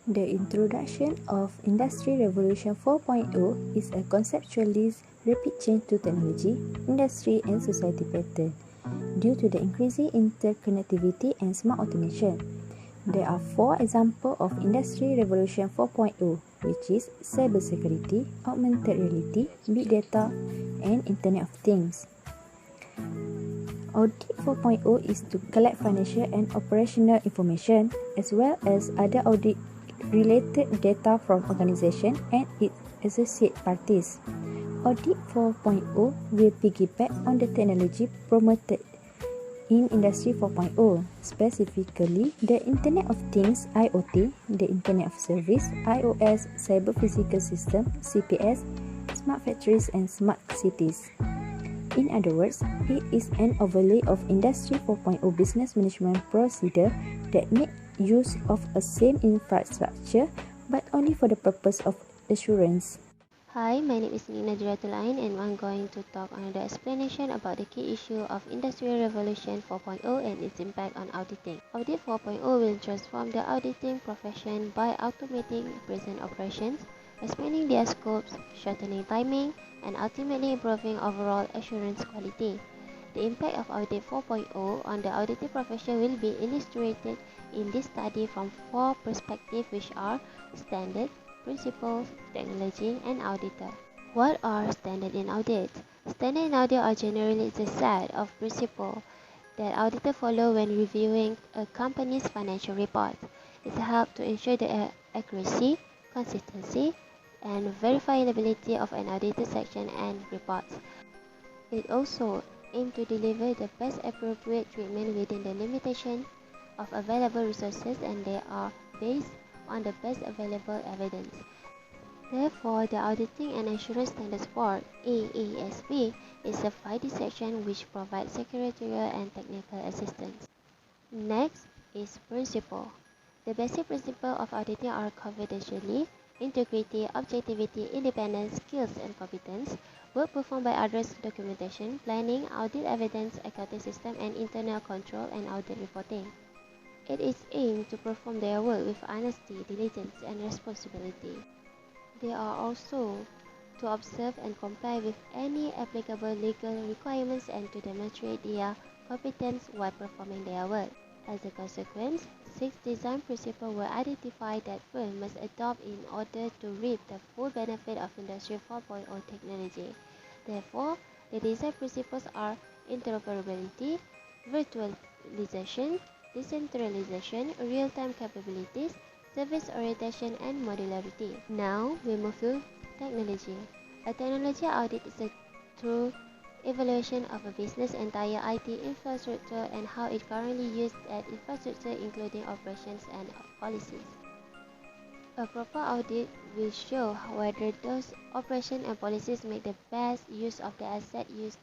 The introduction of Industry Revolution 4.0 is a conceptualized rapid change to technology, industry and society pattern due to the increasing interconnectivity and smart automation. There are 4 examples of Industry Revolution 4.0, which is cybersecurity, augmented reality, big data, and Internet of Things. Audit 4.0 is to collect financial and operational information as well as other audit-related data from organizations and its associate parties. Audit 4.0 will piggyback on the technology promoted in Industry 4.0, specifically the Internet of Things (IoT), the Internet of Service (IOS), Cyber Physical System (CPS), Smart Factories and Smart Cities. In other words, it is an overlay of Industry 4.0 business management procedure that make use of a same infrastructure but only for the purpose of assurance. Hi, my name is Nadhiratul and I'm going to talk on the explanation about the key issue of Industrial Revolution 4.0 and its impact on auditing. Audit 4.0 will transform the auditing profession by automating present operations, expanding their scopes, shortening timing, and ultimately improving overall assurance quality. The impact of Audit 4.0 on the auditing profession will be illustrated in this study from 4 perspectives, which are standard, principles, technology, and auditor. What are standard in audit? Standard in audit are generally the set of principles that auditors follow when reviewing a company's financial report. It helps to ensure the accuracy, consistency, and verifiability of an audited section and reports. It also aims to deliver the best appropriate treatment within the limitation of available resources, and they are based on the best available evidence. Therefore, the Auditing and Assurance Standards Board (AASB) is a FIDE section which provides secretarial and technical assistance. Next is principle. The basic principles of auditing are confidentiality, integrity, objectivity, independence, skills and competence, work performed by others, documentation, planning, audit evidence, accounting system, and internal control and audit reporting. It is aimed to perform their work with honesty, diligence, and responsibility. They are also to observe and comply with any applicable legal requirements and to demonstrate their competence while performing their work. As a consequence, 6 design principles were identified that firms must adopt in order to reap the full benefit of Industry 4.0 technology. Therefore, the design principles are interoperability, virtualization, decentralization, real-time capabilities, service orientation, and modularity. Now, we move to technology. A technology audit is a true evaluation of a business' entire IT infrastructure and how it currently uses that infrastructure, including operations and policies. A proper audit will show whether those operations and policies make the best use of the asset used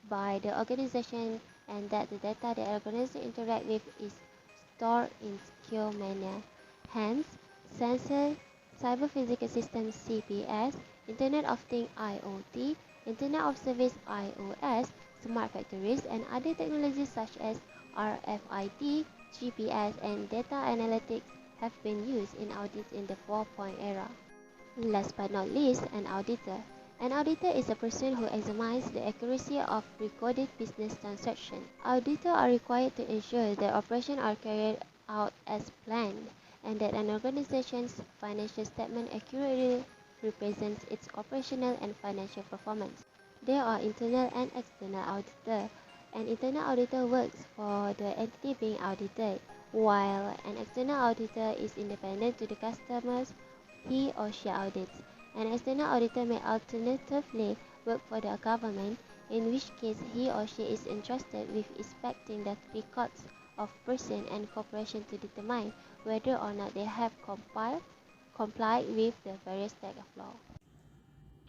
by the organization and that the data the organization interact with is stored in secure manner. Hence, sensor, cyber physical systems (CPS), Internet of Things (IoT), Internet of Service (IOS), smart factories, and other technologies such as RFID, GPS, and data analytics have been used in audits in the 4.0 era. Last but not least, an auditor. An auditor is a person who examines the accuracy of recorded business transactions. Auditors are required to ensure that operations are carried out as planned and that an organization's financial statement accurately represents its operational and financial performance. There are internal and external auditors. An internal auditor works for the entity being audited, while an external auditor is independent to the customers he or she audits. An external auditor may alternatively work for the government, in which case he or she is entrusted with inspecting the records of person and corporation to determine whether or not they have complied with the various text of law.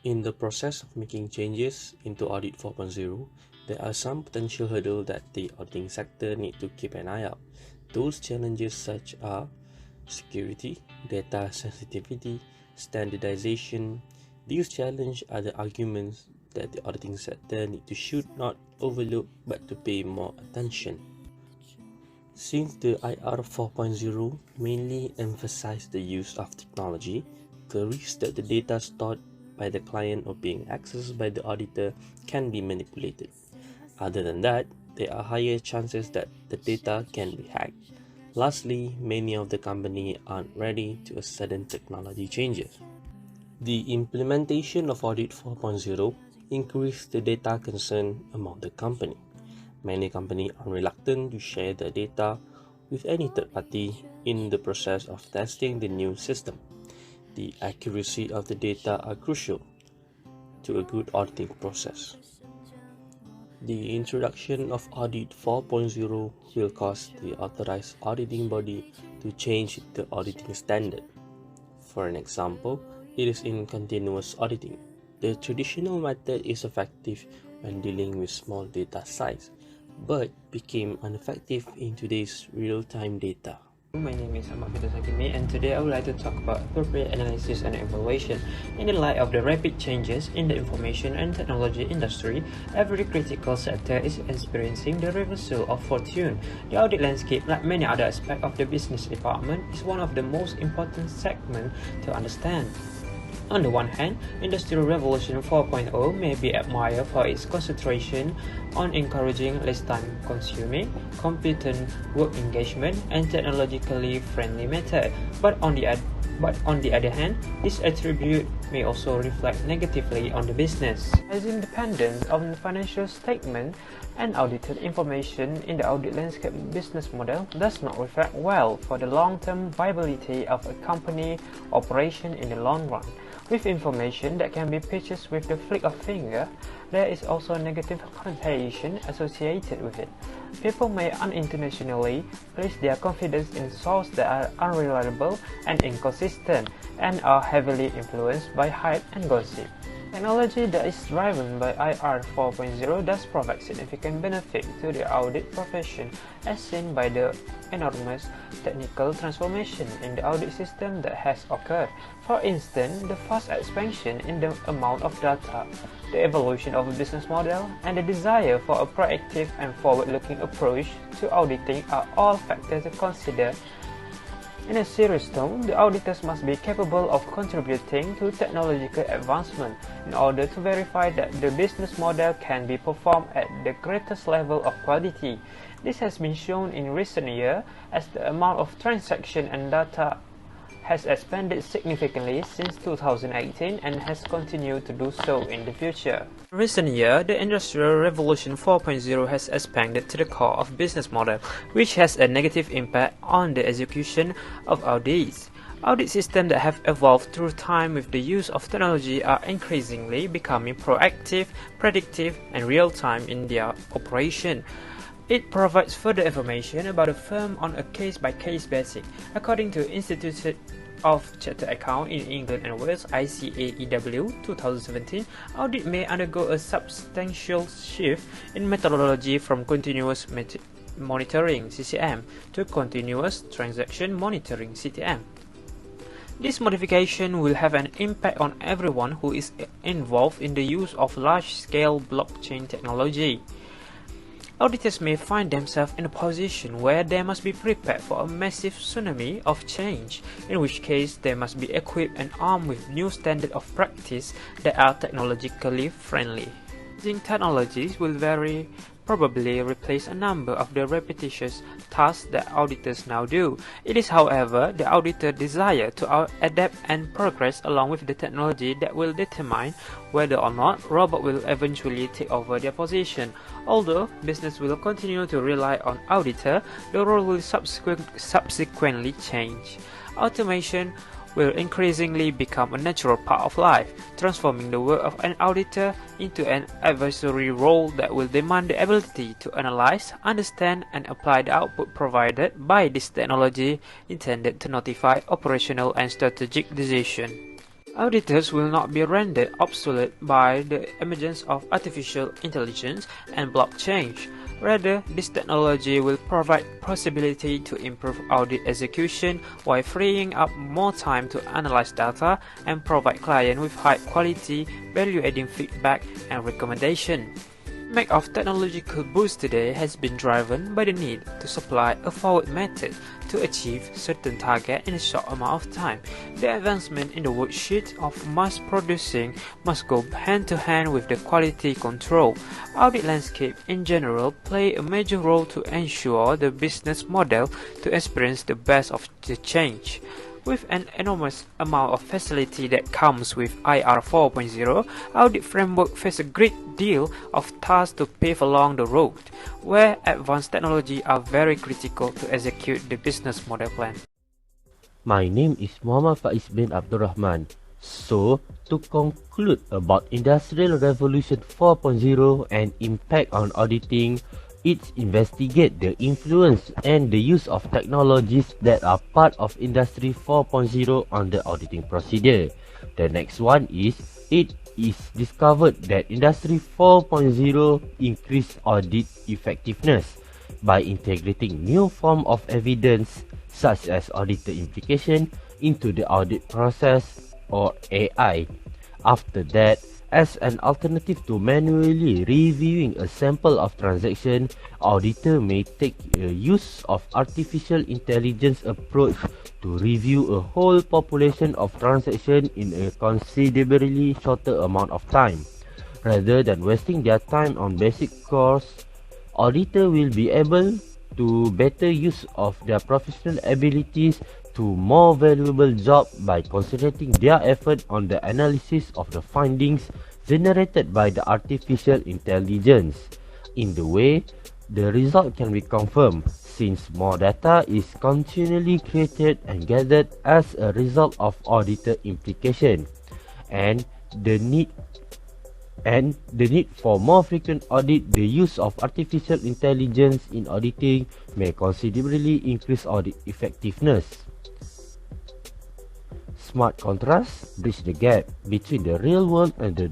In the process of making changes into Audit 4.0, there are some potential hurdles that the auditing sector need to keep an eye out. Those challenges such are security, data sensitivity, standardization. These challenges are the arguments that the auditing sector need to should not overlook but to pay more attention. Since the IR 4.0 mainly emphasized the use of technology, the risk that the data stored by the client or being accessed by the auditor can be manipulated. Other than that, there are higher chances that the data can be hacked. Lastly, many of the company aren't ready to a sudden technology changes. The implementation of Audit 4.0 increased the data concern among the company. Many companies are reluctant to share their data with any third party in the process of testing the new system. The accuracy of the data are crucial to a good auditing process. The introduction of Audit 4.0 will cause the authorized auditing body to change the auditing standard. For an example, it is in continuous auditing. The traditional method is effective when dealing with small data size, but became ineffective in today's real-time data. My name is Ahmad Hakimi, and today I would like to talk about appropriate analysis and evaluation. In the light of the rapid changes in the information and technology industry, every critical sector is experiencing the reversal of fortune. The audit landscape, like many other aspects of the business department, is one of the most important segments to understand. On the one hand, Industrial Revolution 4.0 may be admired for its concentration on encouraging less time-consuming, competent work engagement, and technologically friendly method. But on the other hand, this attribute may also reflect negatively on the business, as independence of the financial statement and audited information in the audit landscape business model does not reflect well for the long-term viability of a company operation in the long run. With information that can be purchased with the flick of finger, there is also a negative connotation associated with it. People may unintentionally place their confidence in sources that are unreliable and inconsistent, and are heavily influenced by hype and gossip. Technology that is driven by IR 4.0 does provide significant benefit to the audit profession, as seen by the enormous technical transformation in the audit system that has occurred. For instance, the fast expansion in the amount of data, the evolution of a business model, and the desire for a proactive and forward-looking approach to auditing are all factors to consider. In a serious tone, the auditors must be capable of contributing to technological advancement in order to verify that the business model can be performed at the greatest level of quality. This has been shown in recent years as the amount of transaction and data has expanded significantly since 2018 and has continued to do so in the future. In recent years, the Industrial Revolution 4.0 has expanded to the core of business model, which has a negative impact on the execution of audits. Audit systems that have evolved through time with the use of technology are increasingly becoming proactive, predictive, and real-time in their operation. It provides further information about a firm on a case-by-case basis. According to Institute of Chartered Account in England and Wales (ICAEW) 2017, audit may undergo a substantial shift in methodology from continuous monitoring (CCM) to continuous transaction monitoring (CTM). This modification will have an impact on everyone who is involved in the use of large-scale blockchain technology. Auditors may find themselves in a position where they must be prepared for a massive tsunami of change, in which case they must be equipped and armed with new standards of practice that are technologically friendly. Using technologies will very probably replace a number of the repetitious tasks that auditors now do. It is, however, the auditor's desire to adapt and progress along with the technology that will determine whether or not robots will eventually take over their position. Although business will continue to rely on auditor, the role will subsequently change. Automation will increasingly become a natural part of life, transforming the work of an auditor into an advisory role that will demand the ability to analyze, understand, and apply the output provided by this technology intended to notify operational and strategic decisions. Auditors will not be rendered obsolete by the emergence of artificial intelligence and blockchain. Rather, this technology will provide possibility to improve audit execution while freeing up more time to analyze data and provide clients with high quality, value-adding feedback and recommendation. Much of technological boost today has been driven by the need to supply a forward method to achieve certain target in a short amount of time. The advancement in the worksheet of mass producing must go hand to hand with the quality control. Audit landscape in general play a major role to ensure the business model to experience the best of the change. With an enormous amount of facility that comes with IR 4.0, audit framework face a great deal of tasks to pave along the road, where advanced technology are very critical to execute the business model plan. My name is Muhammad Faiz bin Rahman. So, to conclude about Industrial Revolution 4.0 and impact on auditing, it's investigate the influence and the use of technologies that are part of Industry 4.0 on the auditing procedure. The next one is, it is discovered that Industry 4.0 increased audit effectiveness by integrating new form of evidence such as auditor implication into the audit process or AI. After that, as an alternative to manually reviewing a sample of transaction, auditor may take a use of artificial intelligence approach to review a whole population of transaction in a considerably shorter amount of time. Rather than wasting their time on basic course, auditor will be able to better use of their professional abilities to more valuable job by concentrating their effort on the analysis of the findings generated by the artificial intelligence. In the way, the result can be confirmed since more data is continually created and gathered as a result of auditor implication, and the need for more frequent audit. The use of artificial intelligence in auditing may considerably increase audit effectiveness. Smart contracts bridge the gap between the real world and the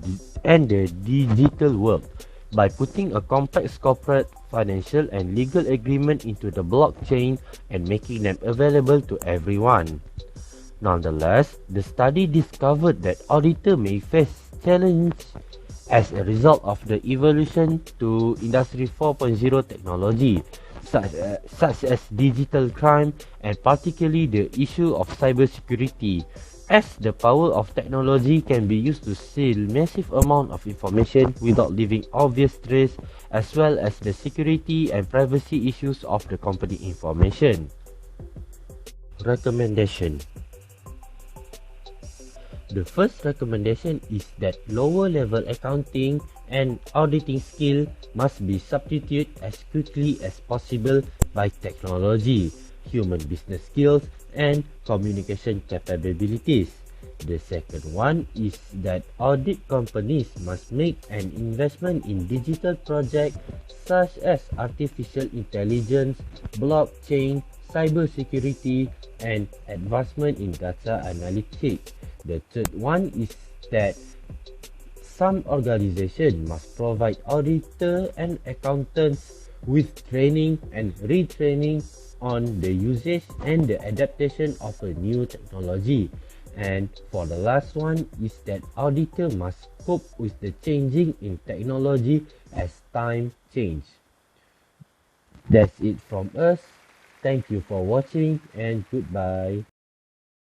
digital world by putting a complex corporate, financial and legal agreement into the blockchain and making them available to everyone. Nonetheless, the study discovered that auditor may face challenge as a result of the evolution to Industry 4.0 technology, such as digital crime and particularly the issue of cybersecurity, as the power of technology can be used to steal massive amount of information without leaving obvious trace, as well as the security and privacy issues of the company information. Recommendation. The first recommendation is that lower level accounting and auditing skill must be substituted as quickly as possible by technology, human business skills and communication capabilities. The second one is that audit companies must make an investment in digital projects such as artificial intelligence, blockchain, cybersecurity and advancement in data analytics. The third one is that some organizations must provide auditor and accountants with training and retraining on the usage and the adaptation of a new technology. And for the last one is that auditor must cope with the changing in technology as time change. That's it from us. Thank you for watching and goodbye.